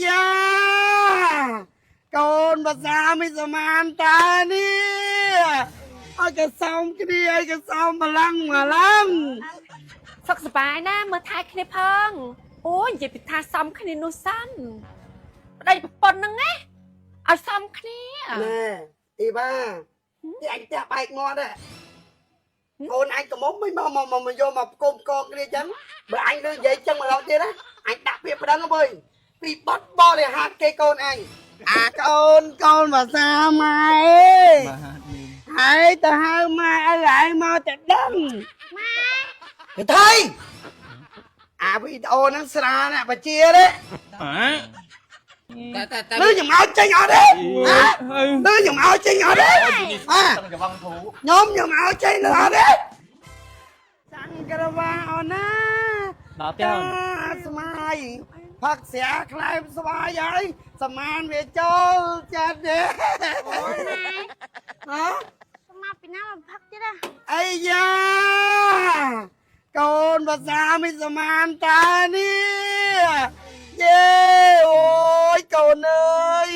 យ៉ាកូនភាសាមិនសមានតានេះឲ្យកសុំគ្នាឲ្យកសុំម្លឹងសុខសប្បាយណាមើលថែគ្នាផងអូយនិយាយពីថាសំគ្នានោះសំប្តីប្រពន្ធហ្នឹងណាឲ្យសំគ្នាណែអីបាទីអញផ្ទះបែកមាត់ដែរកូនអញកុំមិនមកយកមកគុំកងគ្នាចឹងបើអញលើនិយាយចឹងម្ដងទៀតណាអញដាក់ពាក្យប្តឹងទៅពីបត់បរិហាត់គេកូនអញអាកូនភាសាម៉ែហើយទៅហៅម៉ែឲ្យឯងមកតែដឹងម៉ែទៅថៃអាវីដេអូហ្នឹងស្រាណាបជាទេតែលឺខ្ញុំឲ្យចេញអត់ទេលឺខ្ញុំឲ្យចេញអត់ទេខ្ញុំឲ្យចេញលឺអត់ទេចាំងក្រវាអូនណាដល់ផ្ទះស្មាយផឹកស្រាខ្លែមស្វាយហើយសមានវាចូលចិត្តទេអូនណាហ៎មកពីណាមកផឹកទៀតអីយ៉ាកូនភាសាមិនសមានតានេះយេអូយកូនអើយ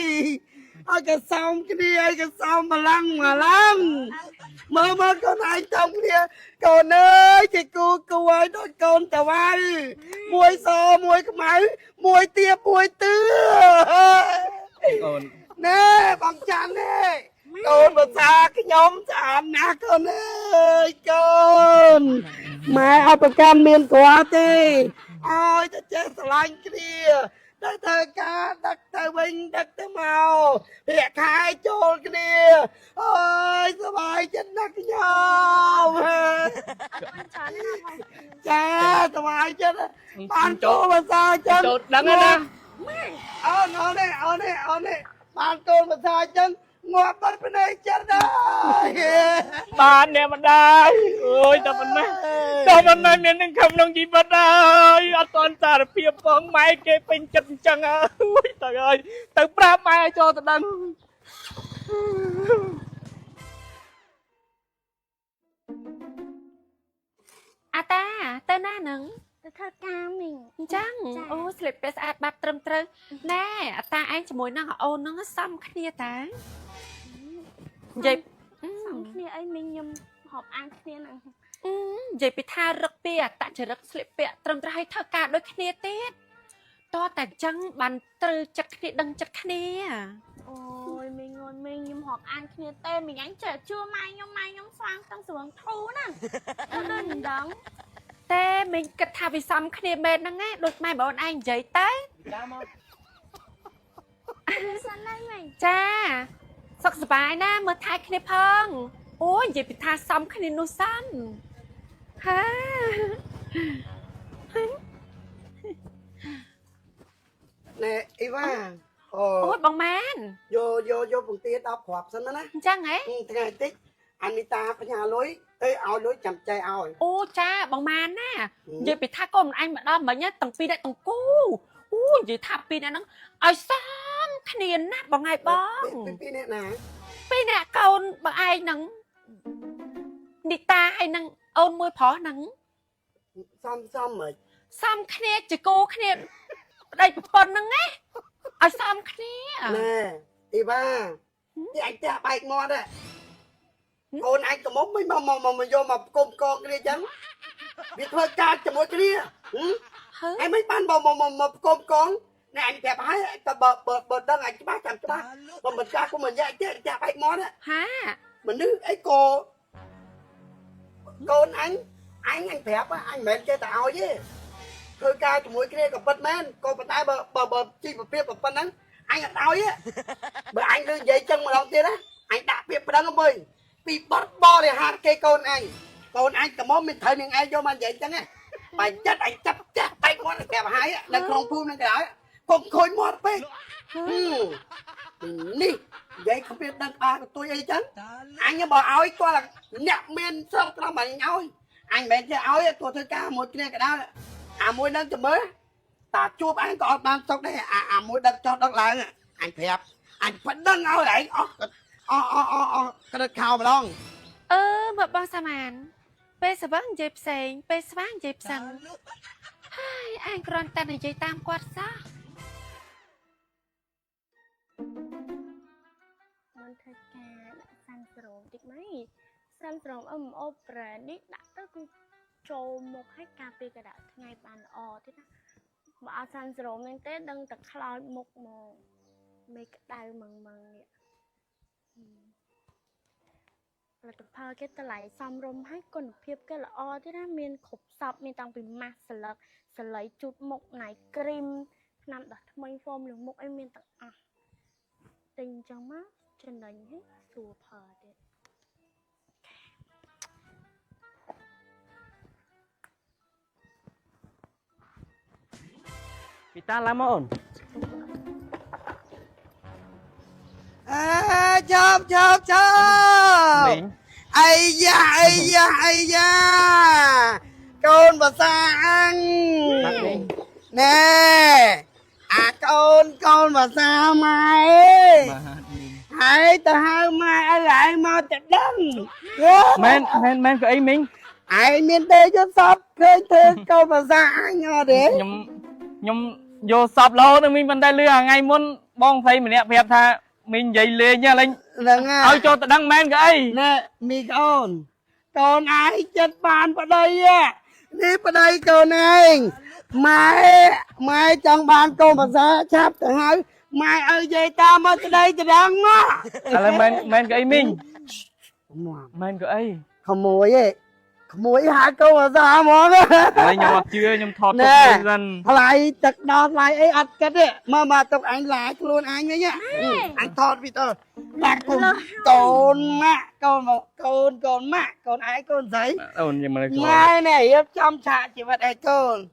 ឲ្យកសុំគ្នាឲ្យកសុំម្លឹងមើលកូនឯងតំគ្នាកូនអើយគេគូឲ្យដូចកូនតវ៉ៅមួយសមួយខ្មៅមួយទៀបមួយទឿកូនណែបងចាន់នេះកូនភាសាខ្ញុំស្អាតណាស់កូនអើយកូនម៉ែអត់ប្រកាន់មានគាត់ទេឲ្យតែចេះស្រឡាញ់គ្នាទៅធ្វើការដឹកទៅវិញដឹកទៅមកពាក្យខែចូលគ្នាអើយសប្បាយចិត្តណាស់ខ្ញុំចាសប្បាយចិត្តបានចូលភាសាចឹងចូលដឹងណាអូនបានកូនភាសាចឹងងាប់បាត់ភ្នែកចិត្តហើយបានអ្នកម្ដាយអូយតែប៉ុណ្ណេះមាននឹងក្នុងជីវិតហើយអត់តន់សារភាពផងម៉ែគេពេញចិត្តអញ្ចឹងអូយទៅហើយទៅប្រាប់ម៉ែចូលទៅដឹងអាតាទៅណានឹងទៅធ្វើការមីងអញ្ចឹងអូស្លៀកពាក់ស្អាតបាត់ត្រឹមត្រូវណែអាតាឯងជាមួយនឹងអូនហ្នឹងសំគ្នាតានិយាយសំគ្នាអីមីងខ្ញុំហប់អានគ្នាហ្នឹងនិយាយពីថារឹកពីអតចរិតស្លៀកពាក់ត្រឹមត្រូវឲ្យធ្វើការដូចគ្នាទៀតតតែអញ្ចឹងបានត្រូវចិត្តគ្នាដឹងចិត្តគ្នាអូយមីងខ្ញុំហប់អានគ្នាទេមីងអញចេះជួម៉ែខ្ញុំស្វាងទាំងស្រួងធូណាទៅដូចមិនដឹងតែមីងគិតថាវាសំគ្នាមែនហ្នឹងណាដូចម៉ែបងឯងនិយាយទៅចាមកសិនហើយមីងចាសុខសប្បាយណាមើលថែគ្នាផងអូយនិយាយពីថាសំគ្នានោះសំហាណែអីវ៉ាអូយបងម៉ានយកពងទា10គ្រាប់សិនណាអញ្ចឹងហ៎ថ្ងៃតិចអានីតាបញ្ញាលុយទៅឲ្យលុយចាំចែកឲ្យអូចាបងម៉ានណានិយាយពីថាកូនអញម្ដងមិញទាំងពីរអ្នកទាំងគូអូនិយាយថាពីរអ្នកហ្នឹងឲ្យសំគ្នាណាបងឯងបងពីរអ្នកណាពីរអ្នកកូនបងឯងហ្នឹងនីតាហើយនឹងអូនមួយប្រុសហ្នឹងសំមិនសំគ្នាជាគូគ្នាប្តីប្រពន្ធហ្នឹងណាឲ្យសំគ្នាណែអីបាទីអញផ្ទះបែកមាត់ដែរកូនអញកុំមិនមកយកមកគុំកងគ្នាចឹងវាធ្វើការជាមួយគ្នាហើយមិនបានមកគុំកងណែអញប្រាប់ឲ្យតែបើដឹងអញច្បាស់ចាំច្បាស់បើមិនចាស់គុំមិនយ៉ាទេផ្ទះបែកមាត់ហាមនុស្សអីកូនអញប្រាប់អញមិនមែនចេះតែឲ្យទេធ្វើការជាមួយគ្នាក៏ពិតមែនក៏ប៉ុន្តែបើជីវភាពប៉ុណ្ណឹងអញអត់ឲ្យទេបើអញលើនិយាយចឹងម្ដងទៀតណាអញដាក់ពាក្យប្តឹងទៅពីបត់បរិហាត់គេកូនអញកូនអញត្មមិនត្រូវនឹងឯងយកមកនិយាយចឹងណាបើចិត្តអញចាប់ផ្ទះបែកមាត់ប្រាប់ហើយនៅក្នុងភូមិនឹងក្រោយកុំខូចមាត់ពេកនេះនិយាយគ្មានដឹងអាកទួយអីចឹងអញបើឲ្យគាត់អ្នកមានស្រុកត្រង់មកឲ្យអញមិនមែនចេះឲ្យទោះធ្វើការមួយគ្នាក៏ដោយអាមួយនឹងទៅមើលតាជួបអញក៏អត់បានសុកដែរអាមួយដឹកចោះដឹកឡើងអញប្រាប់អញប៉ណ្ដឹងឲ្យឯងអស់ក្រិតខោម្ដងមកបងសាមានពេលស្វឹងនិយាយផ្សេងពេលស្វាងនិយាយផ្សឹងហើយអញគ្រាន់តែនិយាយតាមគាត់សោះ ធ្វើការដាក់សាំស្រោមតិចមកសាំស្រោមអូប្រែនេះដាក់ទៅគឺចូលមកឲ្យការពារកដាក់ថ្ងៃបានល្អទៀតណាបើអត់សាំស្រោមហ្នឹងទេដឹងតែខ្លោចមុខមកមេក្តៅម៉ងនេះផលិតផលគេតម្លៃសមរម្យហើយគុណភាពគេល្អទៀតណាមានគ្រប់សពមានតាំងពីម៉ាស់ស្លឹកសលៃជូតមុខណៃគ្រីមថ្នាំដោះថ្មីហ្វមលើមុខអីមានទាំងអស់ទិញចឹងមកចំណេញហ្នឹងស្រួលផលទៀត Kita lama on. Chop Mình ai da con bà sa ăn tắt đi. nè con bà sa mày Mà mình. hãy tao hai mai lại mau chặt đâm Men cái ấy mình. ai miền tây cho sắp khơi thương con bà sa ăn nhỏ để Nhom vô sập lâu nó mình vẫn đây lừa ngày muốn bong thấy mình nè phép tha mình dậy lê nha lên là nghe ơi cho tao đăng men cái ấy. nè mi con ai chết bàn vào đây á đi vào đây con anh mai trong bàn con bà sa chắp từ hai mai ơi dây ta mới tới đây thì đang mà À là men cái ấy mình. Men cái ấy. không mùi hai câu mà ra món á Đây nhom chưa nhom thọt Nè. dần. lại chặt đọt lại ấy ắt cái đấy mà tục anh lại luôn anh đấy nhá anh thọt vì tôi là con mạ con mạ con ái con giấy Ổn nhưng mà mai này ép trong trại chỉ vật ai con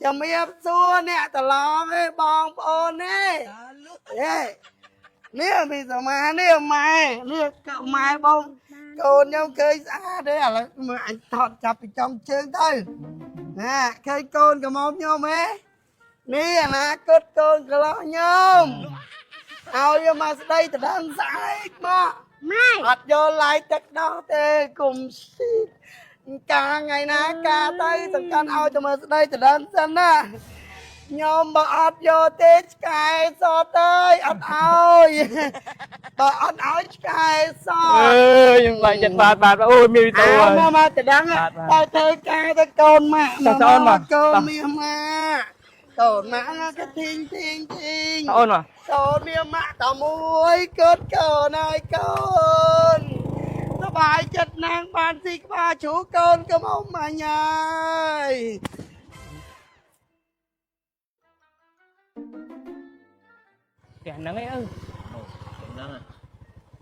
chồng ép xua nè tao lo với bong ôn ấy nếu bây giờ mà nếu cậu mai bông con nhau chơi xa đấy là mà anh thọt chập trong chương thôi nè khơi con cái mông nhau mấy nè nè cất con cái lo nhôm ao vô mà đây ta đang sai mà mặt vô lại chắc đó tê cùng cả ngày nè cả tay tụi con ao cho mà đây ta đang chân á nhôm bà ọt vô tê cái so tới ọt ơi bà ọt ơi cái so nhưng lại chặt bạt ôi mi to mà ta đang tao tới cái ta con mà con mi mà con mà nó cái thiên ôn mà con mi mà tao muối cất cờ này con nó bài chất nàng bàn xịt ba chú con cái mông mà nhai kẻ nắng ấy ư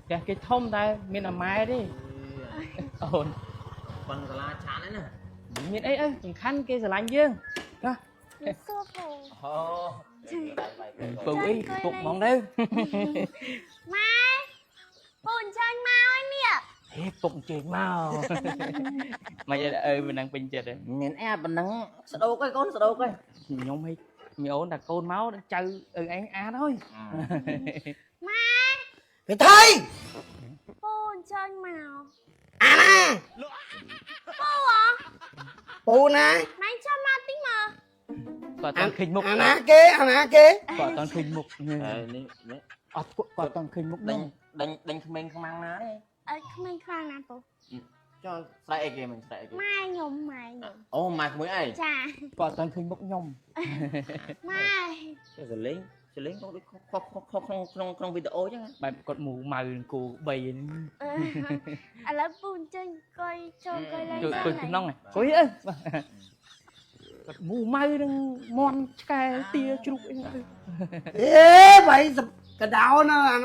kẻ cái thông ta miền làm mai đi ổn con là chán đấy nè miền ấy ư chẳng khăn kia giờ lạnh dương đó bù ý cục mong đâu mai bùn chân mau anh nè cục chuyện mau mày mình đang bình chật đấy miền e mình đang sợ đâu coi nhóm hay nhổ là côn máu để chơi anh á thôi mai phải thay bùn chân mau à bù à bù này mày cho ma tính mà quả toàn khinh mục à nè kế quả toàn khinh mục quả toàn khinh mục đánh mình không mang ná đi mình khoan nè bù cho sai kìa mình sai kìa mai nhung ô mai mới ai chà quả toàn khinh mục nhom mai rồi lính không video chứ bài con mù màu của bầy à là bùn chân coi cho coi lên coi cái nong này coi á mù màu đang mon cái tia chụp ê vậy cái đạo nó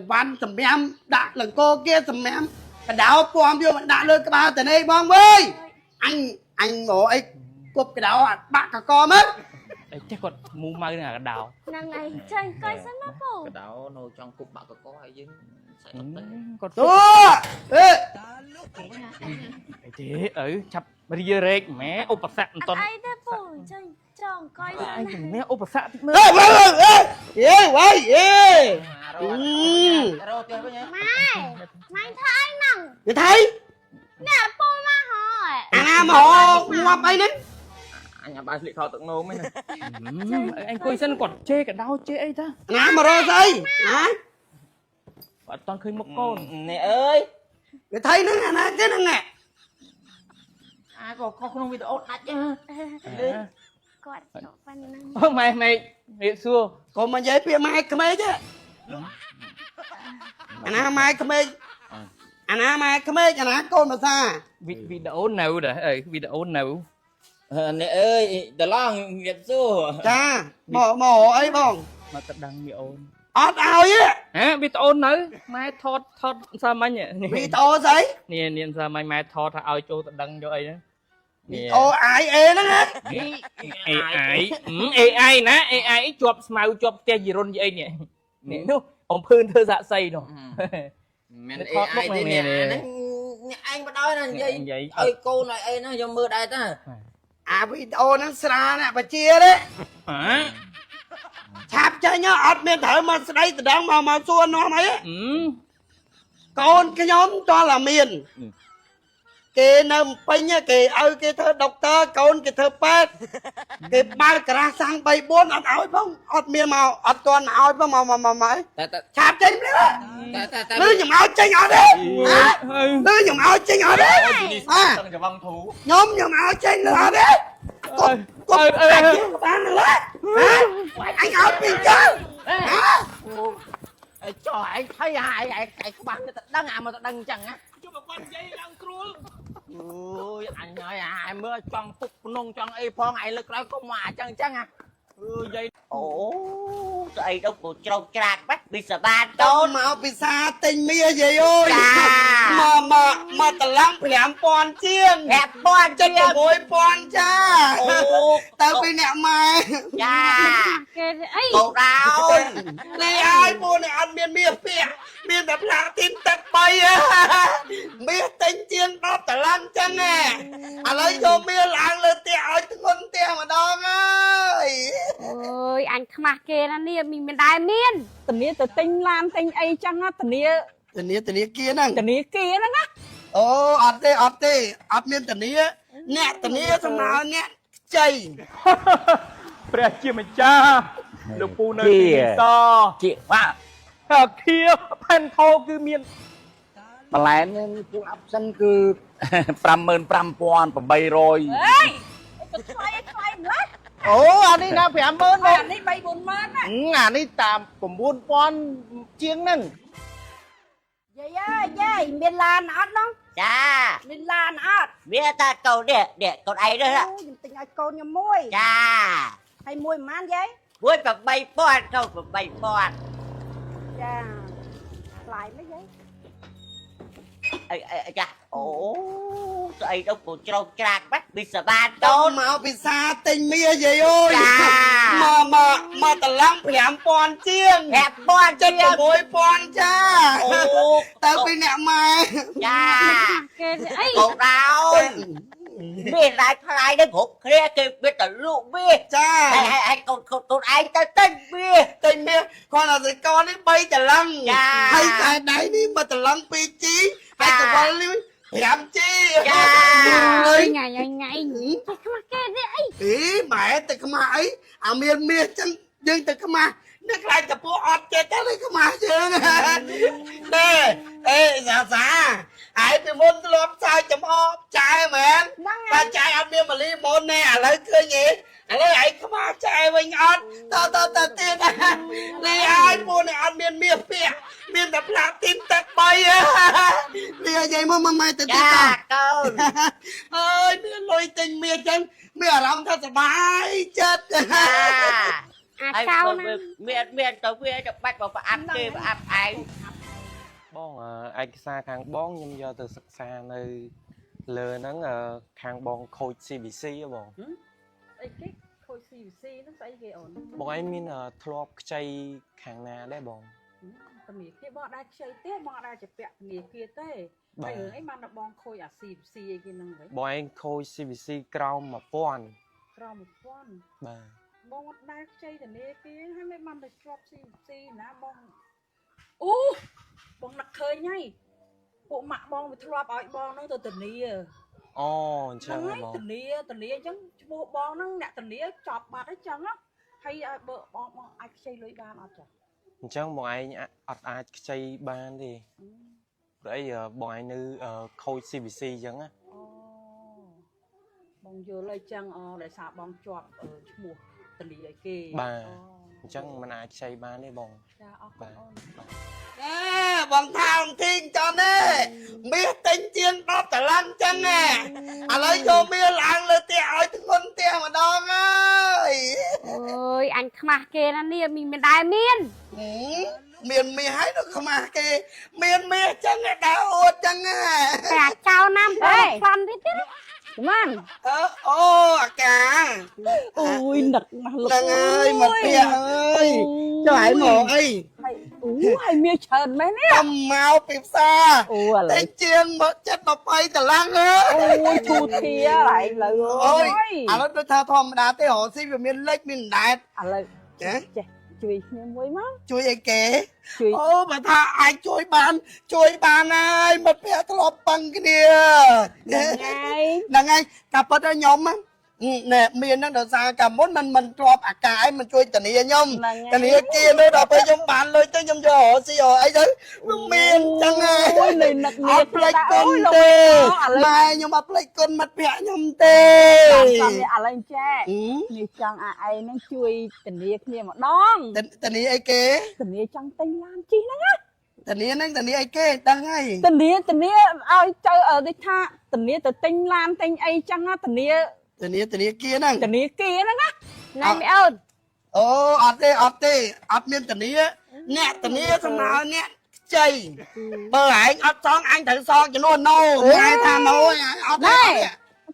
văn sầm em đã là cô kia sầm em cái đạo quam vô đã lên cái bao từ đây bong ơi anh ngộ ấy cục cái đạo bạc cả co mất chắc còn mù màu này là đào nàng này chân coi xem nó bù cái đó nồi trong cục bạc có hay chứ còn thế ở chập bây giờ rek mẹ ốp bạc sạn toàn ai thế bù chân tròn coi anh thằng mẹ ốp bạc sạn thích mơ mày thấy nằng để thấy nè bù mà hỏi mà họ ngoạp ấy đấy anh nhà ba lị kho tượng nôm ấy anh coi sân còn chê cả đau chê ấy ta mà rồi dây hả អត់តន់ឃើញមុខកូន Nè ơi. Người thấy nó nè cái nó nè. Ai có không video đạch chứ. គាត់ចូលប៉ាន់ណា អូម៉ែរៀបសួរ Còn mà dễ phía mai cái mấy chứ. Anh á mai cái mấy. Anh á mai cái mấy anh á con mà xa. វីដេអូនៅដែរអើវីដេអូនៅ Nè ơi, đờ lo nghiệp xu. Cha, bỏ ấy bông. មកទៅដឹងវីអូន Ót ao chứ. ហ៎វីដេអូនៅម៉ែថតសាមញ្ញ Vì to giấy. នេះសាមញ្ញម៉ែថតថាឲ្យចូលទៅដឹងយកអីហ្នឹង Vì to ai ê nó hết. AI ណា AI ជាប់ស្មៅជាប់ផ្ទះយីរុនយីអីនេះនេះនោះអំភឿនធ្វើសាក់សីនោះ Mẹ Nó thoát AI bốc thế này nè. nè. Anh bắt đầu là Vậy. gì? Ơi cô này ơi nó vô mưa đây ta. À vì to nó xa nè bà chia đấy. ហ៎ Chạp chơi nhá, ọt miên thở mà đây từ đó mà xuân nó mấy. អឺ Con cái nhóm cho là miền. Kì nằm bánh nhá, kì ơi kì thơ doctor, con kì thơ bác. Kì ba kì ra sang bay bốn ọt áo không? ọt miên màu, ọt toàn áo không mà mấy. Chạp chơi đi đó. Lưu nhầm áo chơi nhỏ đi. Hả? Lưu nhầm áo chơi nhỏ đi. À, តឹងច្បងធូ nhóm nhầm áo chơi nhỏ đi. Cút đánh chứ các bạn nữa. Hả? Anh áo mình chơi. Hả? Cho anh thấy ai cái băng nó đang làm mà đang chẳng á. ជួបមកគាត់និយាយឡើងគ្រួល Ôi anh ơi ai mưa trong phục nông trong y phong ai lực đó có mà chẳng chẳng à. និយាយ Ồ, đây đâu có trâu trạc bắt bị sợ ba Đâu đôn. mà bị xa tình mía gì ơi. Chà. Mà tao lắm phèm pon chiên. Hẹp con Chất chưa. của bối pon cha. Ồ, Tao bị nẹ mày. chà. គេអី Cậu đào. Đi ai mua này ăn miên mía phẹ. Miên đập lạc tin tật bay á. Mía tình chiên đó tao lắm chân nè. À lấy vô mía lạng lên tè ơi từng con tè mà đong ơi. អូយអញខ្មាស់គេណានេះមិនដែរមាន ធានាទៅទិញឡានទិញអីចឹងណាធានា Tình nia kia nè. ធានាគាហ្នឹងណា Ồ, ọt tê. ọt miên tình nia. Nè tình nia xong nào nè. Chây. ព្រះជាម្ចាស់លោកពូនៅទីស Chị quá. ហើយខៀផែនថោគឺមាន បន្លែនេះពួកអាប់សិនគឺ 55,800 អេទៅឆ្លៃឆ្លៃម្លេះ អូអានេះណា 50000 អានេះ3 4ម៉ឺនណា អានេះតាម9,000 ជាងហ្នឹង យាយអើយយាយមានឡានអត់ហ្នឹង Chà. មានឡានអត់ Biết ta cầu để con ấy đó អូ ạ. ខ្ញុំទិញឲ្យកូនខ្ញុំមួយ Chà. ហើយមួយប៉ុន្មានយាយ Vui phải bay bọn câu phải bay bọn. ចាថ្លៃមិនយាយ Chà. Ồ, đây đâu có trâu trạc bắt bị sợ ba Đâu đôn. mà bị xa tình mía gì ơi. Chà. Mà tao lắm phèm pon chiên. Hẹp con Chất của chưa. bối pon cha. Ồ, Tao bị nẹ mày. chà. គេអី Cậu đào. Biết lại thay đấy gục kia kì biết là lụ biết. Cha. Hay con ai ta tên biết. Tình mía. Con là gì con ấy bay chả lăng. Cha. Hay cái đấy đi mà tao lăng pi chí. Hay Cha. tao con lưu. Hẻm chi. Cha. Ơi. ថ្ងៃគេខ្មាស់គេនេះអី Ý mẹ tao cái mà ấy. À miên miên chân. Nhưng tao cái mà. Nước lại tao bố ọt chết tao lấy cái mà chứ. Nè. Ê dạ. Ai bị môn tao lộp sao chấm ọp. Trai mẹ. ហ្នឹង Ta trai ăn miên mà ly môn nè. À lấy cơ nhỉ. À lấy ấy cái mà trai mình ọt. Tao tiên. Đi ai mua này ăn miên miên phẹ. Miên đập lạc tin tật bay á. Đi ở vậy mà mày tự tin tao. Chà câu. Ơi miên lôi tình miên chân. Miên ở lòng thật bái chết. Chà. អាកោណា Miền tao biết được bắt vào áp kia và áp ai. បងឯកសារខាងបងខ្ញុំយកទៅសិក្សានៅលើហ្នឹងខាងបងខូច CVC ហ៎បង អីគេខូច CVC ហ្នឹងស្អីគេអូន បងឯងមានធ្លាប់ខ្ចីខាងណាដែរបង ធនាគារបងដែរខ្ចីទេបងដែរជាពាក់ធនាគារទេហើយរឿងអីបានតែបងខូចអា CVC អីគេហ្នឹងវិញ បងឯងខូច CVC ក្រោម 1000 ក្រម1000 បាទ បងអត់ដែរខ្ចីធនាគារហើយមិនបានទៅជាប់ CVC ណាបងអូបងនឹកឃើញហើយពួកម៉ាក់បងវាធ្លាប់ឲ្យបងហ្នឹងទៅធានា អូអញ្ចឹ ហ្នឹង ងហ៎ ហើយ បង ធានាអញ្ចឹងឈ្មោះបងហ្នឹងអ្នកធានាចប់បាត់អញ្ចឹងហើយឲ្យបើបងអាចខ្ចីលុយបានអត់ចា chẳng bọn anh ọt ai chơi ban đi đấy bọn anh nữ khôi CBC chẳng á បងយល់ហើយចឹងដោយសារបងជាប់ឈ្មោះតលីឲ្យគេ bà chẳng mình ai chơi ban đi bọn ចាអរគុណអូន បងថាông thiên cho nèមាសទិញជាង10ដុល្លារចឹងឥឡូវយកមាសឡើងលើផ្ទះឲ្យធ្ងន់ផ្ទះម្ដងអើយ អូយអញខ្មាស់គេណានេះមានដែរមាន មានមាសហើយដល់ខ្មាស់គេមានមាសចឹងដើរអួតចឹង តែចៅណាំទៅខ្លាំទៀត ម៉ាន់ អូអាកា អូយនឹកណាស់លោក ហ្នឹងហើយមកពាកអើយចុះហើយមកអី អូហើយមានច្រើនមែននេះ ខ្ញុំមកពីផ្សារ អូឥឡូវ តែជាងមកចិត្ត20ដុល្លារអើយ អូយធូធាហើយឥឡូវ អូយ អើយ ឥឡូវដូចថាធម្មតាទេរកស៊ីវាមានលិចមានដែត ឥឡូវ ណា ចេះជួយគ្នាមួយមក ជួយអីគេ ជួយ អូបើថាអាចជួយបានហើយមិត្តភក្តិធ្លាប់ប៉ឹងគ្នា ហ្នឹងហើយ ហ្នឹងហើយការពិតទៅខ្ញុំណែមានហ្នឹងដោយសារកាលមុនមិនធ្លាប់អាកាឯងមិនជួយធានាខ្ញុំធានាគានៅដល់ពេលខ្ញុំបានលុយទៅខ្ញុំយករកស៊ីរកអីទៅវាមានចឹងហើយ អូយនៅនឹក អ មាន ត់ផ្លេចគុណទេម៉ែខ្ញុំអត់ផ្លេចគុណមិត្តភក្តិខ្ញុំទេ ចាំនេះឥឡូវចេះនេះចង់អាឯងហ្នឹងជួយធានាគ្នាម្ដង ធានាអីគេ ធានាចង់ទិញឡានជិះហ្នឹងណា ធានាហ្នឹងធានាអីគេដឹងហើយ ធានាឲ្យចៅដូចថាធានាទៅទិញឡានទិញអីចឹងណាធានា ធានាគាហ្នឹង ធានាគេហ្នឹងណា ណែមីអូន អូអត់ទេអត់មានធានាអ្នកធានាសំដៅអ្នកខ្ចីបើឯងអត់សងអញត្រូវសងចំនួនណូតែថាណូអត់ទេ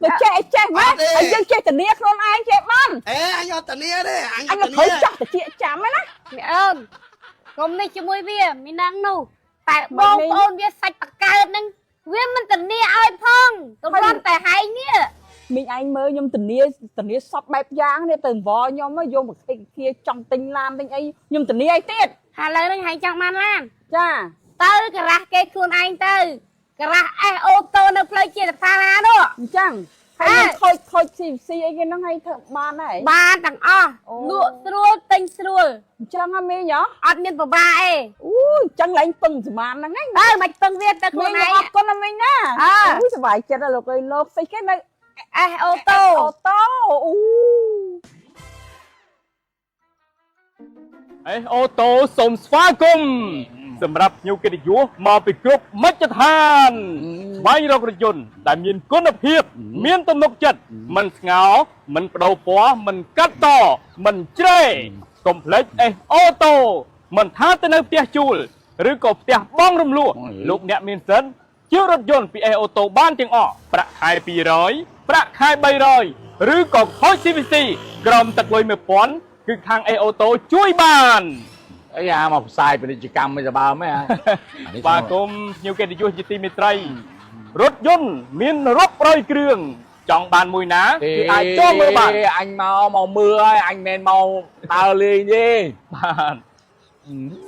ទៅចេះមកហើយយើងចេះធានាខ្លួនឯងចេះបាន អេអញអត់ធានាទេអញ អញទៅធ្វើចាស់តិចចាំហ្នឹងណា មីអូនគុំនេះជាមួយវាមានណាំងនោះតែបងប្អូនវាសាច់បកើតហ្នឹងវាមិនធានាឲ្យផងទៅរត់តែហែងនេះ មីងឯងមើលខ្ញុំធានាសពបែបយ៉ាងនេះទៅអង្វរខ្ញុំយកមកគេចង់ទិញឡានទិញអីខ្ញុំធានាឲ្យទៀត ហើយឥឡូវនេះហែងចង់បានឡាន ចា ទៅការ៉ាស់គេខ្លួនឯងទៅការ៉ាស់អេសអូតូនៅផ្លូវជាតិសាលានោះ អញ្ចឹងហើយខូច CC អីគេហ្នឹងឲ្យធ្វើបានហើយ បានទាំងអស់លក់ស្រួលទិញស្រួល អញ្ចឹងហ៎មីងហ៎ អត់មានពិបាកអី អូអញ្ចឹងឡើងពឹងសមានហ្នឹងហ្នឹង ទៅមិនពឹងវាទៅខ្លួនឯង អរគុណណាមីងណាអូសុបាយចិត្តលោកអើយលោកស្អីគេនៅ អេសអូតូ អូតូអូ អេអូតូសូមស្វាគមន៍សម្រាប់ភ្ញៀវកិត្តិយសមកពីគ្រប់មជ្ឈដ្ឋានស្វែងរករថយន្តដែលមានគុណភាពមានទំនុកចិត្តមិនស្ងោមិនបដូរពណ៌មិនកាត់តមិនជ្រេកុំភ្លេចអេអូតូមិនថាទៅនៅផ្ទះជួលឬក៏ផ្ទះបងរំលោះលោកអ្នកមានសិនជារថយន្តពីអេអូតូបានទាំងអស់ប្រាក់ខែ200ប្រាក់ខែ300ឬក៏ខូច CVC ក្រមទឹកលុយ1000គឺខាងអេអូតូជួយបាន អីអាមកផ្សាយពាណិជ្ជកម្មមិនសបើមែន បាទគុំភ្ញៀវកិត្តិយសជាទីមេត្រីរថយន្តមានរាប់រយគ្រឿងចង់បានមួយណាគឺអាចចូលមើលបាន អញមកមើលហើយអញមិនមកដើរលេងទេ បាទ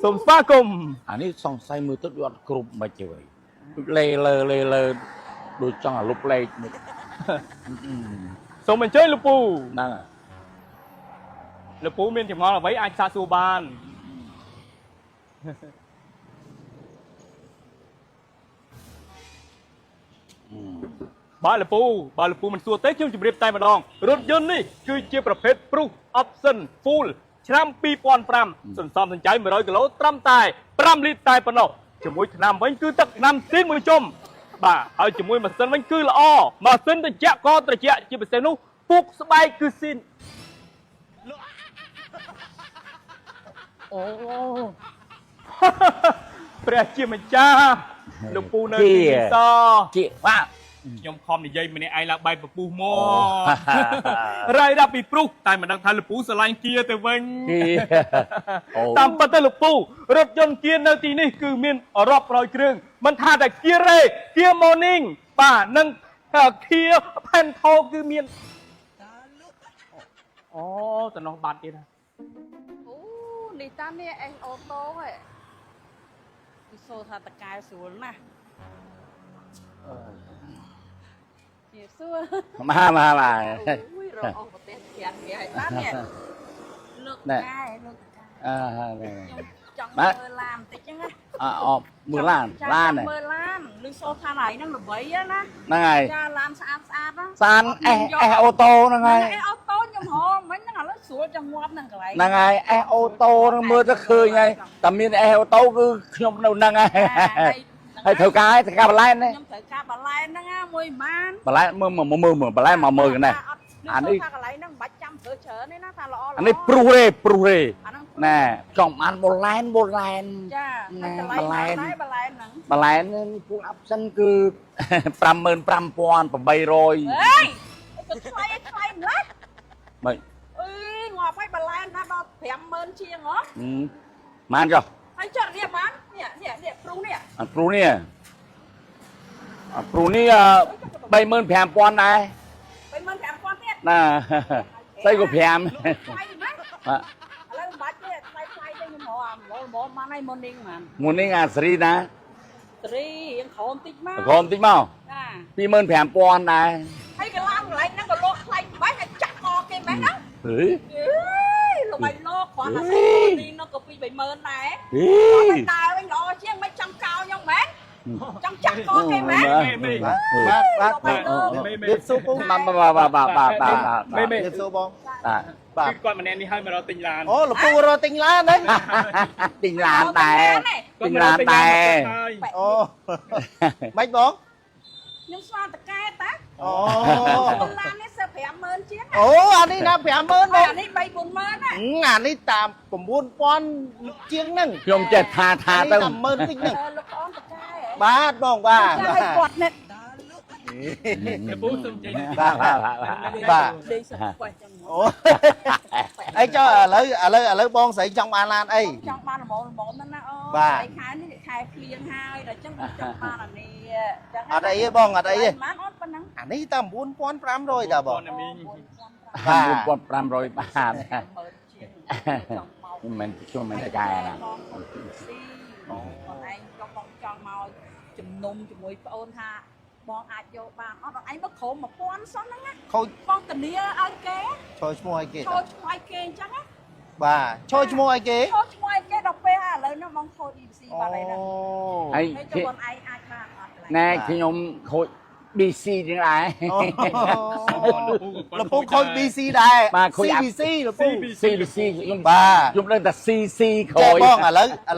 សូមស្វាគមន៍ អានេះសង្ស័យមើលទៅវាអត់គ្រប់មិនទេវិញលេលើដូចចង់អាលុបលេខនេះ សូមអញ្ជើញលោកពូ ហ្នឹង លោកពូមានចម្ងល់អ្វីអាចសាកសួរបាន បាទលោកពូមិនសួរទេខ្ញុំជម្រាបតែម្ដងរថយន្តនេះគឺជាប្រភេទ Proof Option Full ឆ្នាំ2005សន្សំសំចៃ100គីឡូត្រឹមតែ5លីត្រតែប៉ុណ្ណោះជាមួយថ្នាំវិញគឺទឹកថ្នាំស៊ីនមួយជុំបាទហើយជាមួយម៉ាស៊ីនវិញគឺល្អម៉ាស៊ីនត្រជាក់ក៏ត្រជាក់ជាពិសេសនោះពុកស្បែកគឺស៊ីន អូ ព្រះជាម្ចាស់លោកពូនៅទីនេះស ជាបាទ ខ្ញុំខំនិយាយម្នាក់ឯងឡើងបែកពពុះមករាយរាប់ពីព្រុសតែមិនដឹងថាលោកពូស្រឡាញ់គៀទៅវិញតាមពិតទៅលោកពូរថយន្តគៀនៅទីនេះគឺមានរាប់រយគ្រឿងមិនថាតែគៀរ៉េគៀម៉ូនីងបាទនិងគៀផែនថោគឺមានអូតំណោះបាត់ទៀត អូនេះតានេះអេសអូតូហ៎គឺសូថាតកែស្រួលណាស់ជាសួរ មក អូយរកអស់ប្រទេសប្រាំវាឲ្យបាននេះលោកកែ អើ ខ្ញុំច mơ làm tí chứ á. Mưa lan này mơ làm lưu số tha này nó là bấy á ná. nè ngày Cha làm xa xa đó. san ô tô nè ngày Ô tô nhưng họ mấy nó là sủa trong ngoáp nè cái nè ngày ô tô nó mưa rất khơi ngay tầm miền ô tô cứ nhom đâu nè ngày hay thử cái bà lai đấy nhưng thử ca bà lai nó nghe mùi man. bà lai mưa bà lai mà mưa cái này anh đi cái lấy nó bạch trăm thử chở nên nó tha lọ anh ấy pru rê nè chồng ăn bồ lan cha nè bà lai nè bà laiพวกอัพซันคือ 55,000 rồi ê xoay nữa mày ơi ngọt phải bà lai nó đo 50,000 chiêng hả man cho anh chọn đi bán nè pru nè pru nè pru nè 35,000 này 50,000 tiết nè xây của phèm xoay lấy bạch đi xoay cho nhưng mà mà này morning mà muốn đi ngà sri nè Triยังkhôn tích mà còn tính mau 20,000 này hay cái lam lại nó còn lột lại bác này chặt mò cái bác đó ừ lúc mày lột quả là sao đi nó có bị 70,000 này bánh đào bánh đỏ chứ mấy trăm cao nhau bác trong chặt mò cái bác điệp số bông điệp số bông គឺគាត់ម្នាក់នេះហើយមករកទិញឡាន អូលពូរទិញឡានហ្នឹង ទិញឡានដែរទិញឡានដែរ អូមិនបង nhưng sao ta cay ta អូ con lanនេះសើ50000ជាង អូអានេះណា 50000 បង អានេះ 3-40000 ណា អានេះតាម 9,000 ជាងហ្នឹង ខ្ញុំចេះថាទៅ តាម10000តិចហ្នឹង លោកអូនតកែ បាទបងបាទ ឲ្យគាត់នេះ ពូសុំចេញ បាទ ដេកសុខគាត់ចឹង អូអីចុះឥឡូវបងស្រីចង់បានឡានអី ចង់បានល្មមហ្នឹងណាអូ បាទ ខែនេះខែភ្លៀងហើយដល់ចឹងចង់បានអានេះចឹង អត់អីទេបងអត់អីទេ បានអូនប៉ុណ្ណឹង អានេះតាម 9,500 តាបង 4,500 បាត 10000ជាងចង់មក មិនខ្ញុំមិនតែកាយណា បងឯងចង់មកជំនុំជាមួយប្អូនថាបងអាចយកបានអត់ឯងមកក្រុម 1000 សោះហ្នឹងណា ខូច បងធានាឲ្យគេ ចូលឈ្មោះអីគេ ចូលឈ្មោះឲ្យគេអញ្ចឹងណា បាទចូលឈ្មោះអីគេ ចូលឈ្មោះឲ្យគេដល់ពេលឥឡូវនេះបងខូច EC បាត់ហើយណា ហើយ ហើយបងឯងអាចបានអត់ ណែខ្ញុំខូច BC ទាំងដែរ លពូខូច BC ដែរ បាទខូច CBC លពូ CBC ខ្ញុំ បាទ ខ្ញុំដឹងតែ CC ខូ ចេះ ច បងឥ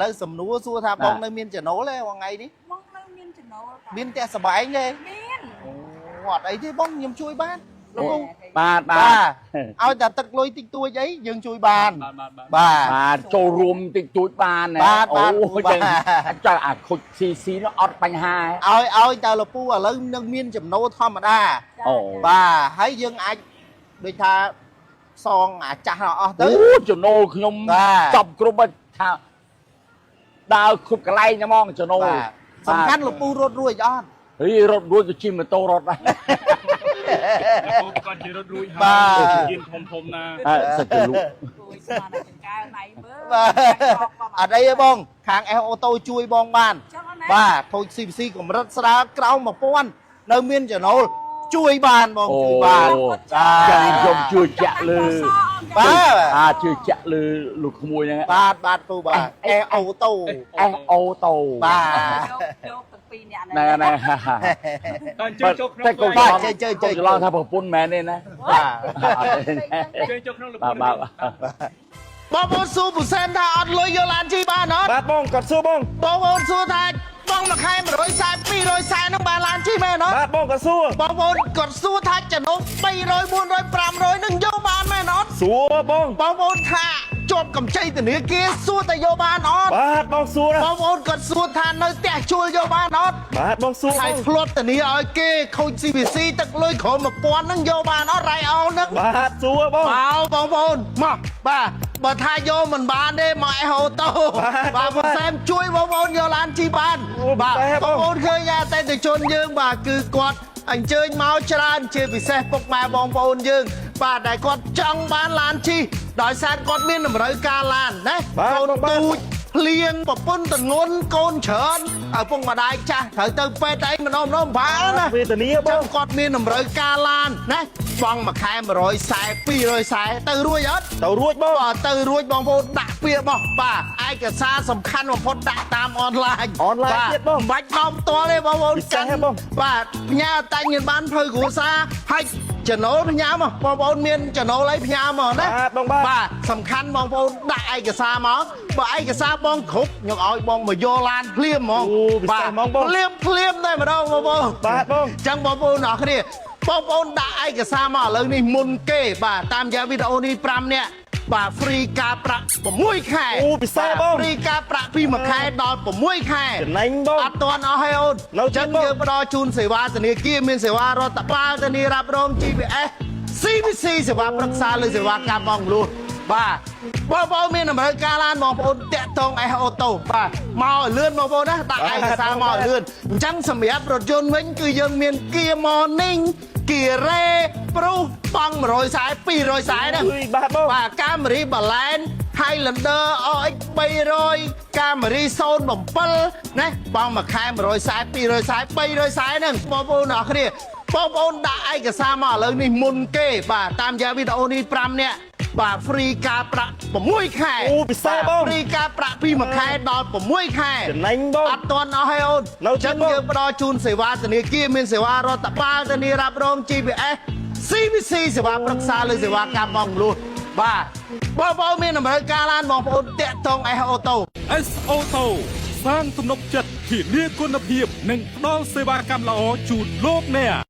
ឡូវសំណួរសួរថាបងនៅមានចំណូលទេថ្ងៃនេះ បងនៅមានចំណូល មានផ្ទះសបែងទេ មាន អូអត់អីទេបងខ្ញុំជួយបានលពូ បាទ បាទឲ្យតែទឹកលុយតិចតួចអីយើងជួយបានបាទ បាទចូលរួមតិចតួចបាន បាទ អូចឹងចង់អាខូច CC នោះអត់បញ្ហា ឲ្យតែលពូឥឡូវនឹងមានចំណូលធម្មតា អូ បាទហើយយើងអាចដូចថាសងអាចាស់អស់ទៅ អូចំណូលខ្ញុំ បាទ ចប់គ្រប់ហើយថាដើរគ្រប់កន្លែងហ្មងចំណូល បាទសំខាន់លពូរត់រួចអត់ ហីរត់រួចក៏ជិះម៉ូតូរត់ដែរ ពូគាត់ជារត់រួច បា ហើយ ទ យានធំណា សិតទៅលុក គួយស្មានតែចង្កែណៃមើល បាទអត់អីទេបងខាង S អូតូជួយបងបាន ចឹងណា បាទខូច CBC កម្រិតស្រាលក្រោម 1000 នៅមានចំណូលជួយបានបងជួយបាន ចាខ្ញុំជឿជាក់លើ បាទ ជឿជាក់លើលោកក្មួយហ្នឹង បាទពូបាទ S អូតូ S អូតូ បាទ យកទាំងពីរនាក់ ណែណែ អញ្ជើញចូលក្នុង តែកុំ បាទ ច្ ជើ រឡំថាប្រពន្ធមែនទេណា បាទ អញ្ជើញចូលក្នុងល បាទ ពូ បាទ បងប្អូនសួរពូសែនថាអត់លុយយកឡានជិះបានអត់ បាទបងគាត់សួរបង បងប្អូនសួរថាបងមួយខែ140 240នឹងបានឡានជិះមែនអត់ បាទបងគាត់សួរ បងប្អូនគាត់សួរថាចំណូល300 400 500នឹងយកបានមែនអត់ សួរបង បងប្អូនថាជាប់កម្ចីធនាគារសួរតែយកបានអត់ បាទបងសួរ បងប្អូនគាត់សួរថានៅផ្ទះជួលយកបានអត់ បាទបងសួរ ហើយផ្លត់ធានាឲ្យគេខូច CBC ទឹកលុយក្រោម 1000នឹងយកបានអត់រ៉ៃអូនហ្នឹង បាទសួរបង បងប្អូនមកបាទបើថាយកមិនបានទេមកអេហូតូបាទបងសែមជួយបងប្អូនយកឡានជិះបានបាទបងប្អូនឃើញអតិថិជនយើងបាទគឺគាត់អញ្ជើញមកច្រើនជាពិសេសពុកម៉ែបងប្អូនយើងបាទដែលគាត់ចង់បានឡានជិះដោយសារគាត់មានតម្រូវការឡានណាកូនទូច เลี้ยงปะปุ้นตะงนโกนเฉินพวกมาได้จ้ะเธอเติมไปได้มันน้องผานะ vì tờ ní จั bông งกอดมีหนุ่มรอยกาลานนะฟังมาแค่มารอยสายปีรอยสายตือรวยยัด tàu ruột bông บ่ตือรวยบองโพดักเปียบ่ป่าไอ้กระซาสำคัญว่าพดดักตามออนไลน์ ออนไลน์ ป่า เจ็ดบ่ บัดน้อมตัวเลยบ่บ่จัง พิเศษบ่ ป่าญาแต่งเงินบ้านเพื่อกูซาให้จะโน้ตพญามาบ่บ่เมียนจะโน้ตไรพญามานะ bông ba ป่าสำคัญบองโพดักไอ้กระซามาบ่ไอ้กระซาบองขุกยังเอาบองมาโยลานเพลียมมอง โอ้พิเศษ ป่าม องบ่ เพลียมได้มาดองบ่บ่ ba bông จังบอปูหนอคดีบอปูด่าไอ้กระซามาเลยนี่มุนเก้บ่าตามยาวิดีโอนี้ปรำเนี่ยบ่าฟรีกาประผมมุ้ยแค่ โอ้พิเศษบ่ ฟรีกาประพี่มาแค่ดอนผมมุ้ยแค่ Cái nánh bông อัดตัวน้อให้โอน เราจั จั ง ง บ่ เกือบรอจูนเสวาสนีกี้มีเสวารถตะปาสนีรับรอง GPS CBC เสวาปรักษาหรือเสวาการมองรู้บ่าบอมีนำเริกาลานมองปูเตะตรงไอ้โอโต้บ่ามาเลื่อนมองปูนะตาไอ้กระซามาเลื่อนจังสมัยรถยนต์วิ่งคือยังมีเกียร์มอร์นิ่งเกียร์เร่ปรูปังรอยสายปีรอยสายนะ Ui ba bông ว่ากามรีบาลานไฮแลนเดอร์เอาไอ้ใบรอยกามรีโซนบ่มเปลนะปังมาแคมรอยสายปีรอยสายใบรอยสายนั่งปอปูหนอคดีปอปูด่าไอ้กระซามาเลยนี่มุนเก้บ่าตามยาวิดีโอนี้ปรำเนี่ยบ่าฟรีกาประผมมุ้ยแค่ โอ้พิเศษบ่ ฟรีกาประพี่มาแค่ดอนผมมุ้ยแค่ Cái nánh bông อัดตัวน้อให้โอน เราจั จั ง ง บ่ เกือบรอจูนเสวาสนีกี้มีเสวารถตะปาสนีรับรอง GPS CBC เสวาปรักษาหรือเสวาการมองรู้บ่าบอมีนำเริกาลานมองปูเตะตรงไอ้โอโต้ S Auto สร้างទំនុកចិត្តធានាគុណភាពនិងផ្ដល់សេវាកម្មល្អជូនលោកអ្នក